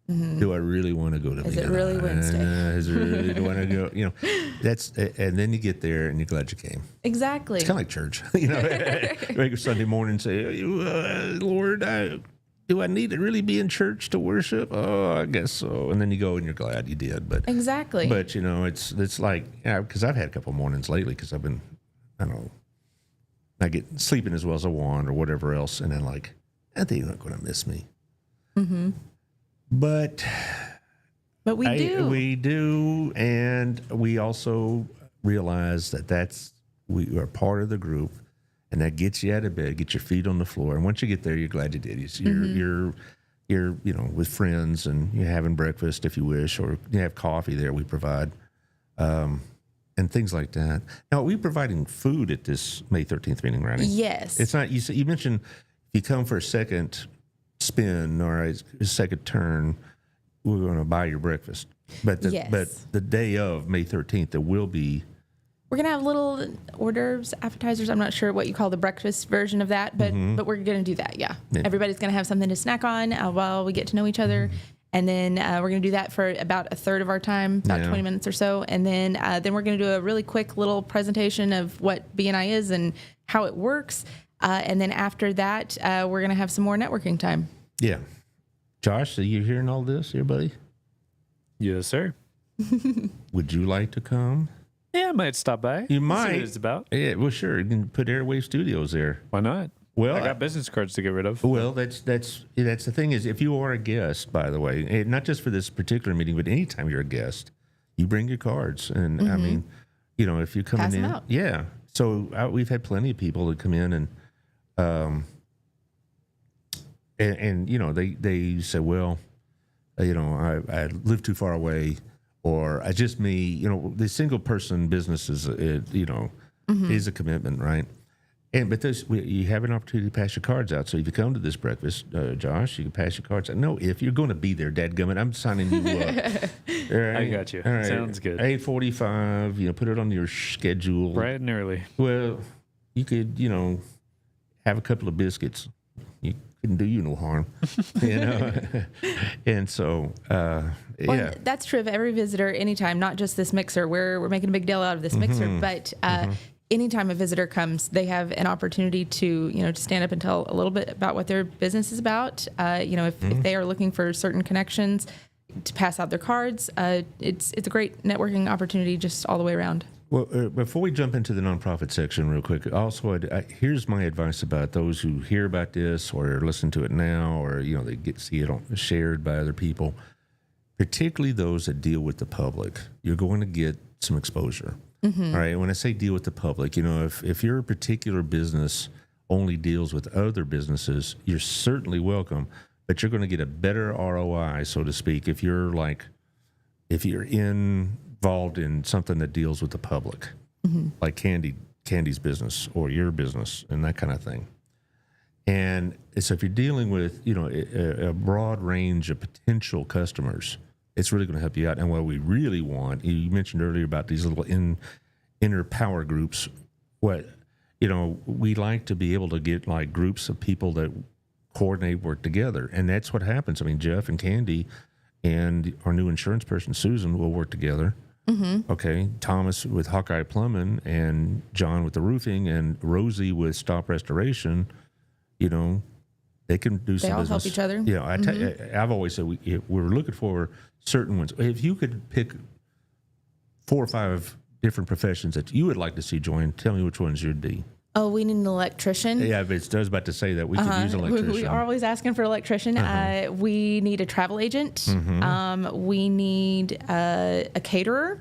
do I really want to go to BNI? Is it really Wednesday? Do I want to go? And then you get there and you're glad you came. Exactly. It's kind of like church. You wake up Sunday morning and say, Lord, do I need to really be in church to worship? Oh, I guess so. And then you go and you're glad you did. But exactly. But it's like, because I've had a couple mornings lately because I've been, I don't know, not getting sleeping as well as I want or whatever else, and then like, I think you're not going to miss me. Mm-hmm. But we do, and we also realize that we are part of the group, and that gets you out of bed, get your feet on the floor, and once you get there, you're glad you did. You're with friends, and you're having breakfast if you wish, or you have coffee there. We provide, and things like that. Now, are we providing food at this May 13th meeting, Ronnie? Yes. It's not. You mentioned if you come for a second spin or a second turn, we're going to buy your breakfast. But the day of May 13th, there will be. We're going to have little hors d'oeuvres, appetizers. I'm not sure what you call the breakfast version of that, but we're going to do that. Yeah. Everybody's going to have something to snack on while we get to know each other. And then we're going to do that for about a third of our time, about 20 minutes or so. And then we're going to do a really quick little presentation of what BNI is and how it works. And then after that, we're going to have some more networking time. Yeah. Josh, are you hearing all this here, buddy? Yes, sir. Would you like to come? Yeah, I might stop by. You might. See what it's about. Yeah, well, sure. You can put Airwave Studios there. Why not? Well, I got business cards to get rid of. Well, that's the thing is, if you are a guest, by the way, and not just for this particular meeting, but anytime you're a guest, you bring your cards. And I mean, if you're coming Pass them in, out. yeah. So we've had plenty of people that come in and they say, well, I live too far away, or I just me. The single person business is is a commitment, right? But you have an opportunity to pass your cards out. So if you come to this breakfast, Josh, you can pass your cards out. No, if you're going to be there, dadgummit, I'm signing you up. Right? I got you. All right. Sounds good. 8:45. Put it on your schedule. Bright and early. Well, you could, have a couple of biscuits. You couldn't do you no harm, And so, yeah. That's true of every visitor anytime, not just this mixer. We're making a big deal out of this mixer, but anytime a visitor comes, they have an opportunity to, to stand up and tell a little bit about what their business is about. If they are looking for certain connections, to pass out their cards. It's a great networking opportunity just all the way around. Well, before we jump into the nonprofit section real quick, also, here's my advice about those who hear about this or listen to it now, or, they see it shared by other people, particularly those that deal with the public. You're going to get some exposure. All right. When I say deal with the public, if your particular business only deals with other businesses, you're certainly welcome, but you're going to get a better ROI, so to speak, if you're involved in something that deals with the public, like Candy's business or your business and that kind of thing. And so if you're dealing with, a broad range of potential customers, it's really going to help you out. And what we really want, you mentioned earlier about these little inner power groups. We like to be able to get like groups of people that coordinate, work together. And that's what happens. I mean, Jeff and Candy and our new insurance person, Susan, will work together. Okay. Thomas with Hawkeye Plumbing and John with the roofing and Rosie with Stop Restoration, they can do some business. They all help each other. Yeah. I've always said we're looking for certain ones. If you could pick 4 or 5 different professions that you would like to see join, tell me which ones you'd be. Oh, we need an electrician. Yeah, but I was about to say that we could use an electrician. We are always asking for an electrician. We need a travel agent. We need a caterer.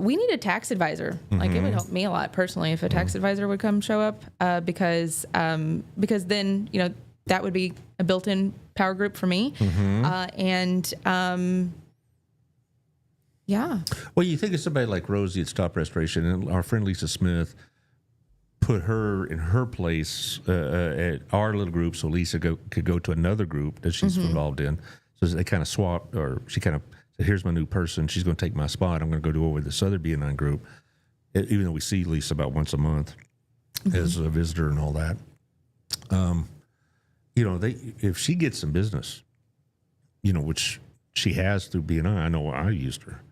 We need a tax advisor. Like it would help me a lot personally if a tax advisor would come show up, because then that would be a built-in power group for me. Yeah. Well, you think of somebody like Rosie at Stop Restoration, and our friend Lisa Smith put her in her place at our little group, so Lisa could go to another group that she's involved in. So they kind of swapped, or she kind of said, "Here's my new person. She's going to take my spot. I'm going to go over this other BNI group." Even though we see Lisa about once a month as a visitor and all that, if she gets some business, which she has through BNI, I know I used her.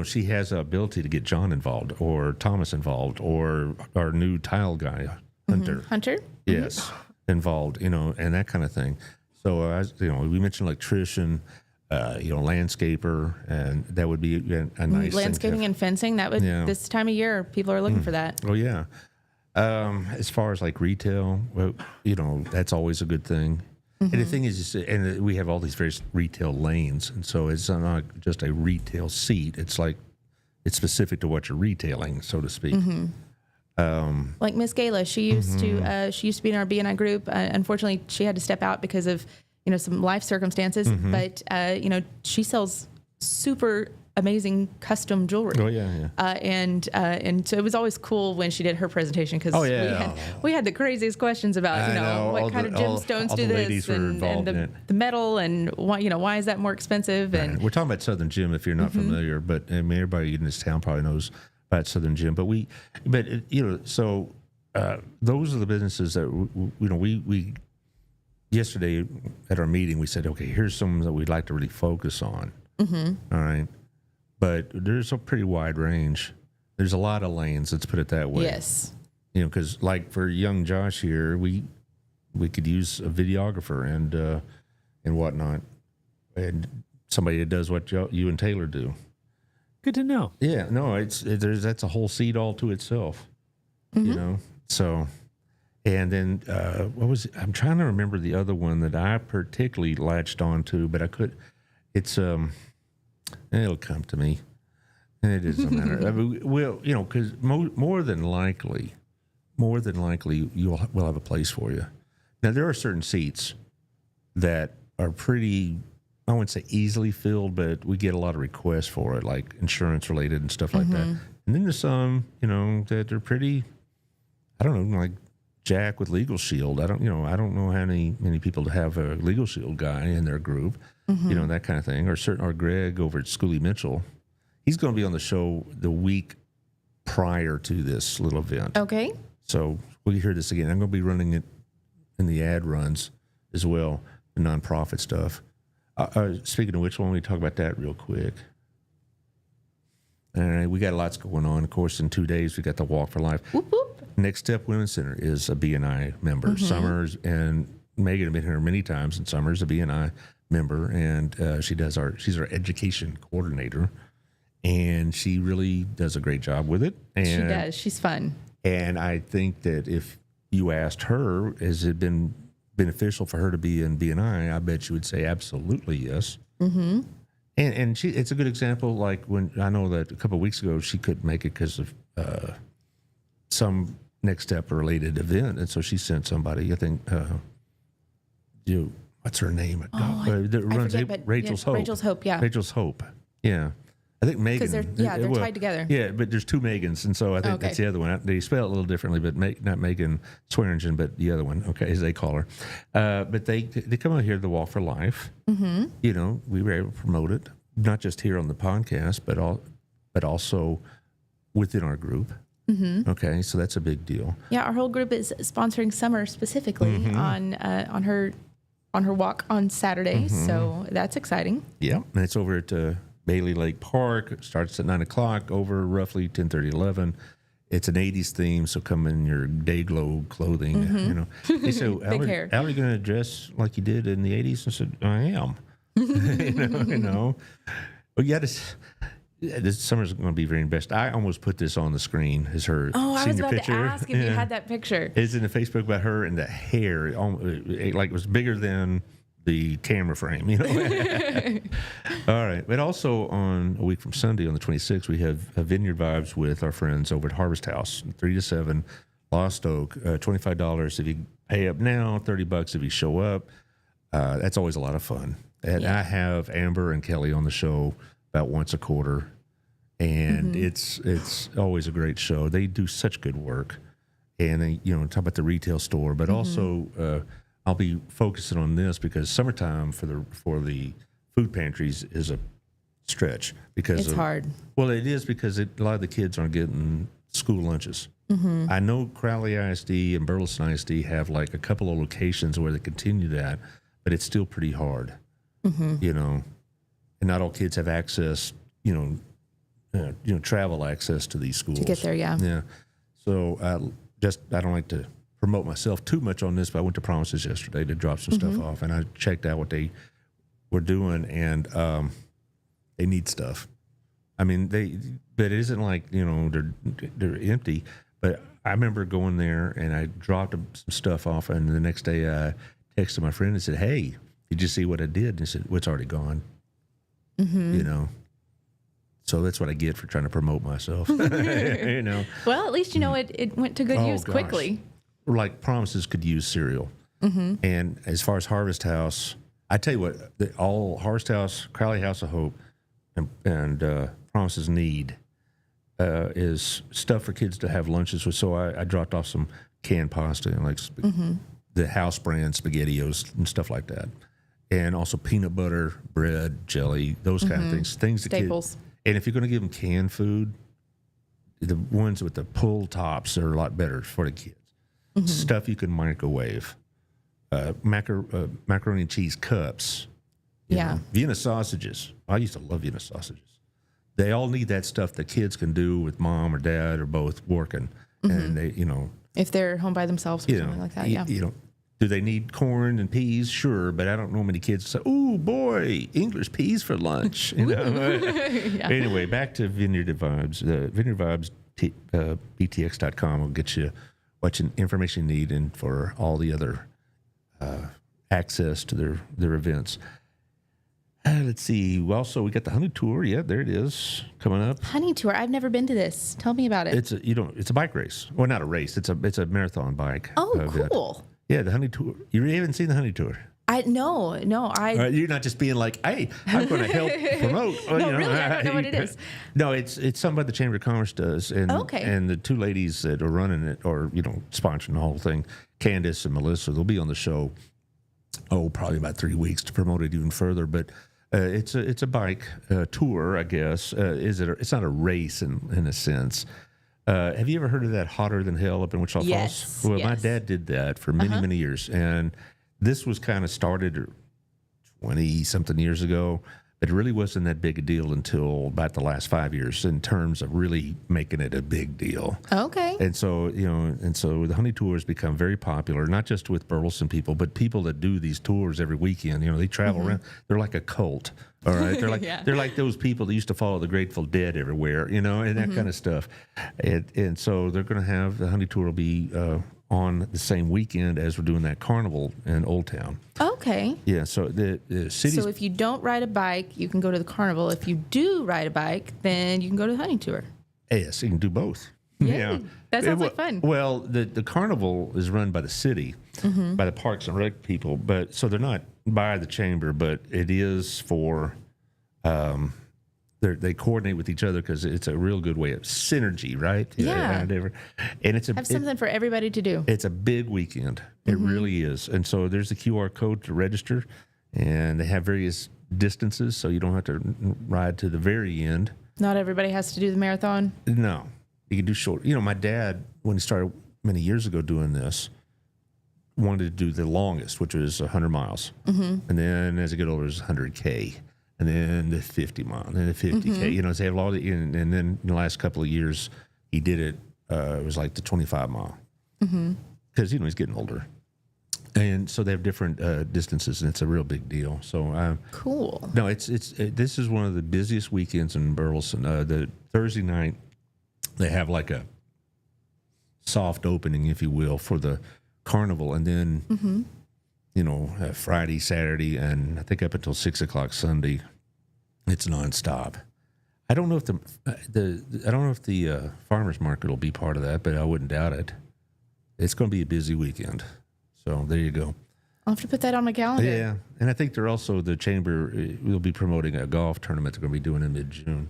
She has the ability to get John involved or Thomas involved or our new tile guy, Hunter. Yes, involved, and that kind of thing. So, we mentioned electrician, landscaper, and that would be a nice landscaping thing and fencing. That would, this time of year, people are looking for that. Oh, yeah. As far as retail, well, that's always a good thing. And the thing is, and we have all these various retail lanes, and so it's not just a retail seat. It's it's specific to what you're retailing, so to speak. Like Miss Gayla, she used to be in our BNI group. Unfortunately, she had to step out because of some life circumstances. But she sells super amazing custom jewelry. Oh yeah. And so it was always cool when she did her presentation because we had the craziest questions about what kind of gemstones do this and the metal and why is that more expensive. And we're talking about Southern Gem if you're not familiar, but everybody in this town probably knows about Southern Gem. But those are the businesses that we yesterday at our meeting we said, okay, here's some that we'd like to really focus on. All right. But there's a pretty wide range. There's a lot of lanes, let's put it that way. Yes. Because for young Josh here, we could use a videographer and whatnot, and somebody that does what you and Taylor do. Good to know. Yeah, no, that's a whole seat all to itself. So, and then I'm trying to remember the other one that I particularly latched onto, but I could. It's it'll come to me, and it doesn't matter. Because more than likely, we'll have a place for you. Now there are certain seats that are pretty, I wouldn't say easily filled, but we get a lot of requests for it, like insurance related and stuff like that. And then there's some, that are pretty, I don't know, like Jack with Legal Shield. I don't know how many people have a Legal Shield guy in their group. That kind of thing, or Greg over at Schoolie Mitchell. He's going to be on the show the week prior to this little event. Okay. So we'll hear this again. I'm going to be running it in the ad runs as well, the nonprofit stuff. Speaking of which, why don't we talk about that real quick? All right, we got lots going on. Of course, in 2 days, we got the Walk for Life. Whoop, whoop. Next Step Women's Center is a BNI member. Summers and Megan have been here many times, and Summers a BNI member, and she's our education coordinator, and she really does a great job with it. And she does. She's fun. And I think that if you asked her, has it been beneficial for her to be in BNI, I bet she would say absolutely yes. And it's a good example. Like when I know that a couple of weeks ago she couldn't make it because of some Next Step related event, and so she sent somebody. I think what's her name? Rachel's Hope. Rachel's Hope, yeah. Rachel's Hope, yeah. I think Megan. Because they're tied together. Yeah, but there's two Megans, and so I think that's the other one. They spell it a little differently, but not Megan Swearingen, but the other one, okay, as they call her. But they come out here to the Walk for Life. We were able to promote it, not just here on the podcast, but also within our group. Okay, so that's a big deal. Yeah, our whole group is sponsoring Summer specifically on her walk on Saturday, so that's exciting. Yeah, and it's over at Bailey Lake Park. It starts at 9 o'clock, over roughly 10:30, 11. It's an 80s theme, so come in your day glow clothing. Hey, so Big hair. Allard, you going to dress like you did in the 80s? I said, I am. Well, this summer's going to be very best. I almost put this on the screen as her Oh, I was senior about picture. to ask if you had that picture. It's in the Facebook about her and the hair, it was bigger than the camera frame, you know. All right, but also on a week from Sunday on the 26th, we have Vineyard Vibes with our friends over at Harvest House, 3 to 7, Lost Oak, $25 if you pay up now, $30 if you show up. That's always a lot of fun. And I have Amber and Kelly on the show about once a quarter, and it's always a great show. They do such good work, and they, talk about the retail store, but also I'll be focusing on this because summertime for the food pantries is a stretch because It's hard. Well, it is because a lot of the kids aren't getting school lunches. I know Crowley ISD and Burleson ISD have like a couple of locations where they continue that, but it's still pretty hard, and not all kids have access, travel access to these schools. To get there, yeah. Yeah. So I don't like to promote myself too much on this, but I went to Promises yesterday to drop some stuff off, and I checked out what they were doing, and they need stuff. I mean, but it isn't like, they're empty. But I remember going there and I dropped some stuff off, and the next day I texted my friend and said, "Hey, did you see what I did?" And he said, "Well, it's already gone." So that's what I get for trying to promote myself. Well, at least it went to good use quickly. Like Promises could use cereal. And as far as Harvest House, I tell you what, all Harvest House, Crowley House of Hope, and Promises need is stuff for kids to have lunches with. So I dropped off some canned pasta and like the house brand SpaghettiOs and stuff like that. And also peanut butter, bread, jelly, those kind of things. Things that Staples. And if you're going to give them canned food, the ones with the pull tops are a lot better for the kids. Stuff you can microwave. Macaroni and cheese cups. you know. Vienna sausages. I used to love Vienna sausages. They all need that stuff that kids can do with mom or dad or both working. And they, if they're home by themselves or something like that, do they need corn and peas? Sure, but I don't know many kids say, "Oh boy, English peas for lunch." Anyway, back to Vineyard Vibes. Vineyard Vibes, BTX.com will get you what information you need and for all the other access to their events. Let's see. Also, we got the Honey Tour. Yeah, there it is coming up. Honey Tour. I've never been to this. Tell me about it. It's a bike race. Well, not a race. It's a marathon bike. Oh, event. cool. Yeah, the Honey Tour. You haven't seen the Honey Tour? No. You're not just being like, "Hey, I'm going to help promote." No, really, I don't know what it is. No, it's something that the Chamber of Commerce does, and and the two ladies that are running it or sponsoring the whole thing, Candace and Melissa, they'll be on the show. Probably about 3 weeks to promote it even further, but. It's a bike tour, I guess. It's not a race in a sense. Have you ever heard of that Hotter Than Hell up in Wichita Falls? Well, my dad did that for many years, and this was kind of started 20-something years ago, but it really wasn't that big a deal until about the last 5 years in terms of really making it a big deal. Okay. And so, the Honey Tour has become very popular, not just with Burleson people, but people that do these tours every weekend. They travel around. They're like a cult, all right? They're like they're like those people that used to follow the Grateful Dead everywhere, and that kind of stuff. And so they're going to have the Honey Tour will be on the same weekend as we're doing that carnival in Old Town. Okay. Yeah, so the city. So if you don't ride a bike, you can go to the carnival. If you do ride a bike, then you can go to the Honey Tour. Yes, you can do both. Yeah, that sounds like fun. Well, the carnival is run by the city, by the Parks and Rec people, but so they're not by the chamber, but it is for. They coordinate with each other because it's a real good way of synergy, right? Yeah. And it's something for everybody to do. It's a big weekend. It really is. And so there's the QR code to register, and they have various distances, so you don't have to ride to the very end. Not everybody has to do the marathon. No, you can do short. My dad, when he started many years ago doing this, wanted to do the longest, which was 100 miles. And then as I get older, it was 100K. And then the 50 mile, and then the 50K. So they have a lot of, and then in the last couple of years, he did it. It was like the 25 mile, because he's getting older. And so they have different distances, and it's a real big deal. So Cool. no, this is one of the busiest weekends in Burleson. The Thursday night, they have like a soft opening, if you will, for the carnival, and then Friday, Saturday, and I think up until 6:00 Sunday, it's nonstop. I don't know if the farmers market will be part of that, but I wouldn't doubt it. It's going to be a busy weekend. So there you go. I'll have to put that on my calendar. Yeah, and I think they're also, the chamber will be promoting a golf tournament they're going to be doing in mid-June.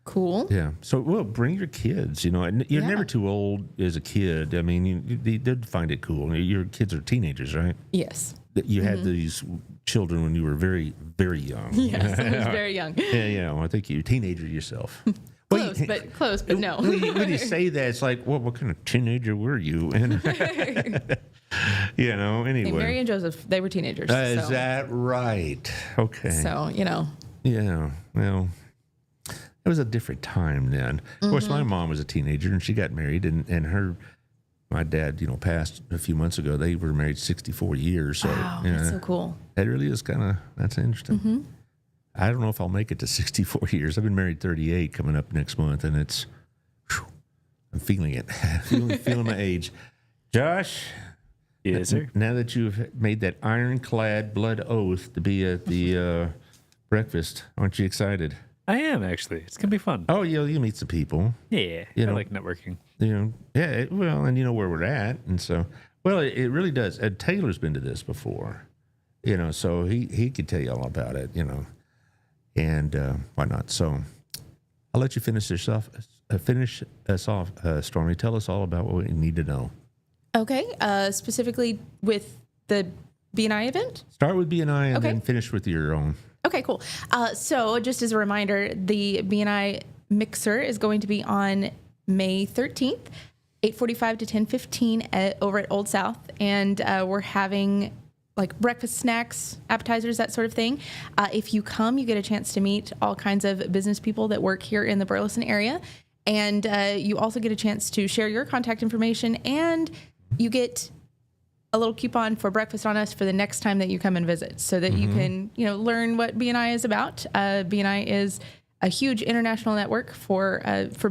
Cool. Yeah. So, well, bring your kids. And you're never too old as a kid. I mean, they'd find it cool. Your kids are teenagers, right? Yes. You had these children when you were very, very young. Yes, I was very young. Yeah. Well, I think you're a teenager yourself. Close, but no. When you say that, it's like, well, what kind of teenager were you? And anyway. Hey, Mary and Joseph, they were teenagers. Is that right? Okay. So, Yeah. Well, it was a different time then. Of course, my mom was a teenager, and she got married, and my dad, passed a few months ago. They were married 64 years. So, wow, that's so cool. That really is that's interesting. I don't know if I'll make it to 64 years. I've been married 38 coming up next month, and I'm feeling it. feeling my age. Josh? Yes, sir. Now that you've made that ironclad blood oath to be at the breakfast, aren't you excited? I am, actually. It's going to be fun. Oh, you meet some people. Yeah. I like networking. And you know where we're at. And so, it really does. Ed Taylor's been to this before, so he could tell you all about it, and why not? So I'll let you finish us off, Stormy. Tell us all about what we need to know. Okay. Specifically with the BNI event? Start with BNI and Okay. then finish with your own. Okay, cool. So just as a reminder, the BNI Mixer is going to be on May 13th, 8:45 to 10:15 over at Old South. And we're having like breakfast, snacks, appetizers, that sort of thing. If you come, you get a chance to meet all kinds of business people that work here in the Burleson area. And you also get a chance to share your contact information, and you get a little coupon for breakfast on us for the next time that you come and visit, so that you can, learn what BNI is about. BNI is a huge international network for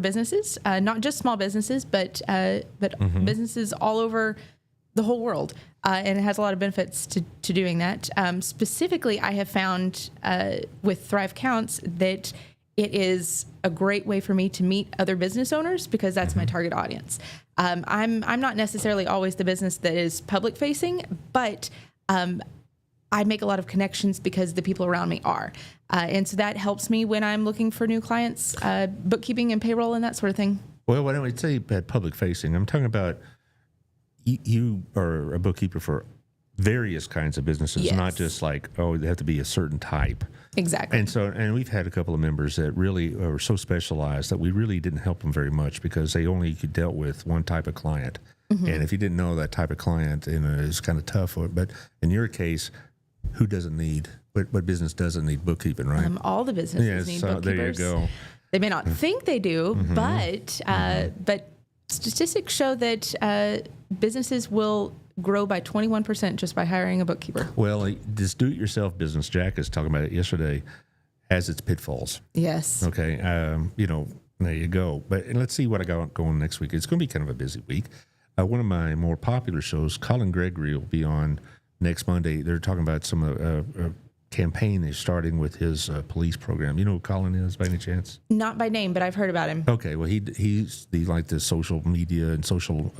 businesses, not just small businesses, but businesses all over the whole world. And it has a lot of benefits to doing that. Specifically, I have found with Thrive Counts that it is a great way for me to meet other business owners, because that's my target audience. I'm not necessarily always the business that is public facing, but I make a lot of connections because the people around me are. And so that helps me when I'm looking for new clients, bookkeeping and payroll and that sort of thing. Well, when I say public facing, I'm talking about you are a bookkeeper for various kinds of businesses, Yes. not just like, they have to be a certain type. Exactly. And we've had a couple of members that really are so specialized that we really didn't help them very much, because they only dealt with one type of client. And if you didn't know that type of client, it's kind of tough. But in your case, who doesn't need, what business doesn't need bookkeeping, right? All the businesses need bookkeepers. There you go. They may not think they do, but statistics show that businesses will grow by 21% just by hiring a bookkeeper. Well, this do-it-yourself business, Jack was talking about it yesterday, has its pitfalls. Yes. Okay. There you go. But let's see what I got going next week. It's going to be kind of a busy week. One of my more popular shows, Colin Gregory, will be on next Monday. They're talking about some campaign they're starting with his police program. You know who Colin is, by any chance? Not by name, but I've heard about him. Okay. Well, he's the social media and social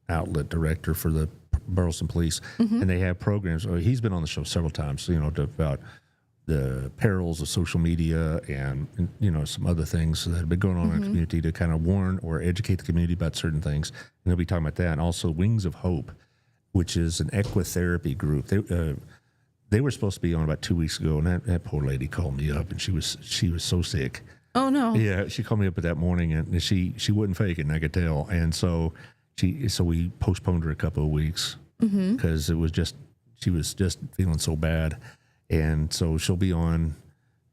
outlet director for the Burleson Police, and they have programs. He's been on the show several times, about the perils of social media and some other things that have been going on in the community to kind of warn or educate the community about certain things. And they'll be talking about that. And also Wings of Hope, which is an equitherapy group. They were supposed to be on about 2 weeks ago, and that poor lady called me up, and she was so sick. Oh no. Yeah, she called me up that morning, and she wouldn't fake it, and I could tell. And so we postponed her a couple of weeks because she was just feeling so bad. And so she'll be on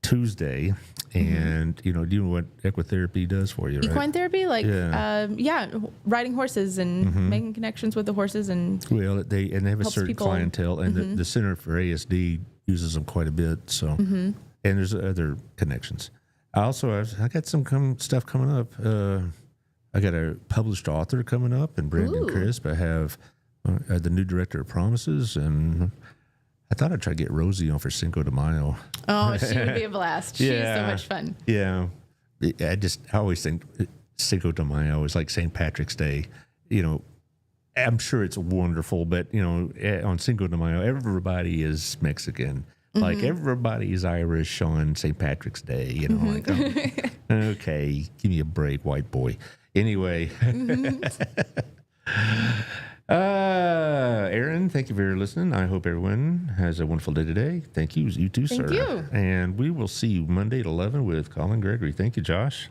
Tuesday. And, you know, do you know what equitherapy does for you, right? Equine therapy, like, Yeah. riding horses and making connections with the horses and Well, they have a helps certain people. clientele, and the Center for ASD uses them quite a bit. So, and there's other connections. I got some stuff coming up. I got a published author coming up, and Brandon Crisp. I have the new director of Promises, and I thought I'd try to get Rosie on for Cinco de Mayo. Oh, she would be a blast. She's so much fun. Yeah. I always think Cinco de Mayo is like St. Patrick's Day. You know, I'm sure it's wonderful, but, you know, on Cinco de Mayo, everybody is Mexican. Like, everybody is Irish on St. Patrick's Day. You know, like, okay, give me a break, white boy. Anyway. Aaron, thank you for listening. I hope everyone has a wonderful day today. Thank you. You too, sir. Thank you. And we will see you Monday at 11 with Colin Gregory. Thank you, Josh.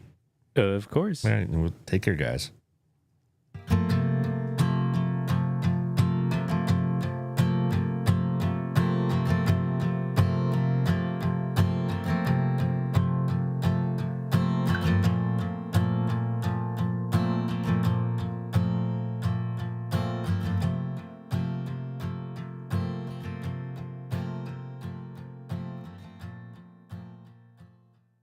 Of course. All right, and we'll take care, guys.